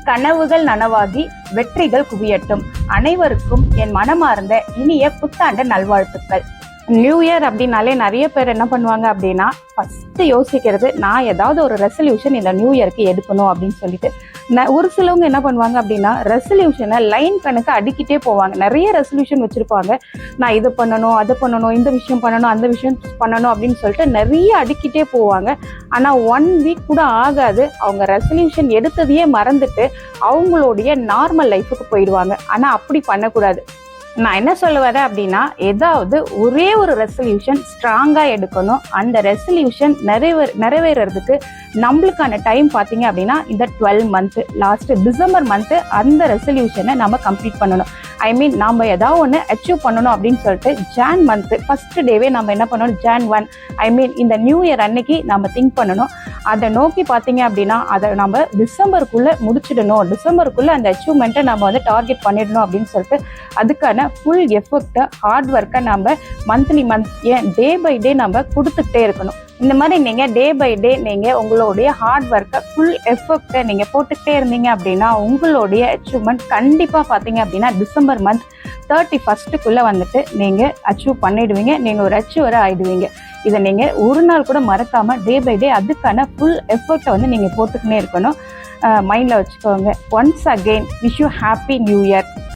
கனவுகள் நனவாகி வெற்றிகள் குவியட்டும். அனைவருக்கும் என் மனமார்ந்த இனிய புத்தாண்டு நல்வாழ்த்துக்கள். நியூ இயர் அப்படின்னாலே நிறைய பேர் என்ன பண்ணுவாங்க அப்படின்னா, ஃபர்ஸ்ட் யோசிக்கிறது நான் ஏதாவது ஒரு ரெசல்யூஷன் இந்த நியூ இயருக்கு எடுக்கணும் அப்படின்னு சொல்லிட்டு. ஒரு சிலவங்க என்ன பண்ணுவாங்க அப்படின்னா, ரெசல்யூஷனை லைன் கணக்கு அடிக்கிட்டே போவாங்க. நிறைய ரெசல்யூஷன் வச்சிருப்பாங்க. நான் இது பண்ணணும், அது பண்ணணும், இந்த விஷயம் பண்ணணும், அந்த விஷயம் பண்ணணும் அப்படின்னு சொல்லிட்டு நிறைய அடிக்கிட்டே போவாங்க. ஆனால் 1 வீக் கூட ஆகாது, அவங்க ரெசல்யூஷன் எடுத்ததையே மறந்துட்டு அவங்களுடைய நார்மல் லைஃபுக்கு போயிடுவாங்க. ஆனால் அப்படி பண்ணக்கூடாது. நான் என்ன சொல்ல வரேன் அப்படின்னா, ஏதாவது ஒரே ஒரு ரெசல்யூஷன் ஸ்ட்ராங்காக எடுக்கணும். அந்த ரெசல்யூஷன் நிறைவேறதுக்கு நம்மளுக்கான டைம் பார்த்தீங்க அப்படின்னா இந்த 12 மந்த்து, லாஸ்ட் டிசம்பர் மந்த்து அந்த ரெசல்யூஷனை நம்ம கம்ப்ளீட் பண்ணணும். நம்ம ஏதாவது ஒன்று அச்சீவ் பண்ணணும் அப்படின்னு சொல்லிட்டு ஜான் மந்த்து ஃபர்ஸ்ட் டேவே நம்ம என்ன பண்ணணும், Jan 1 இந்த நியூ இயர் அன்னைக்கு நம்ம திங்க் பண்ணணும். அதை நோக்கி பார்த்தீங்க அப்படின்னா அதை நம்ம டிசம்பருக்குள்ளே முடிச்சிடணும், டிசம்பருக்குள்ளே அந்த அச்சீவ்மெண்ட்டை நம்ம வந்து டார்கெட் பண்ணிடணும் அப்படின்னு சொல்லிட்டு அதுக்கான ஃபுல் எஃபர்ட்டை, ஹார்ட் ஒர்க்கை நம்ம மந்த்லி டே பை டே நம்ம கொடுத்துக்கிட்டே இருக்கணும். இந்த மாதிரி நீங்கள் டே பை டே நீங்கள் உங்களுடைய ஹார்ட் ஒர்க்கை, ஃபுல் எஃபர்ட்டை நீங்கள் போட்டுக்கிட்டே இருந்தீங்க அப்படின்னா உங்களுடைய அச்சீவ்மெண்ட் கண்டிப்பாக பார்த்தீங்க அப்படின்னா டிசம்பர் மந்த் 31க்குள்ளே வந்துட்டு நீங்கள் அச்சீவ் பண்ணிடுவீங்க. நீங்கள் ஒரு அச்சீவராக ஆகிடுவீங்க. இதை நீங்கள் ஒரு நாள் கூட மறக்காமல் டே பை டே அதுக்கான ஃபுல் எஃபர்ட்டை வந்து நீங்கள் போட்டுக்கினே இருக்கணும். மைண்டில் வச்சுக்கோங்க. Once again wish you happy new year.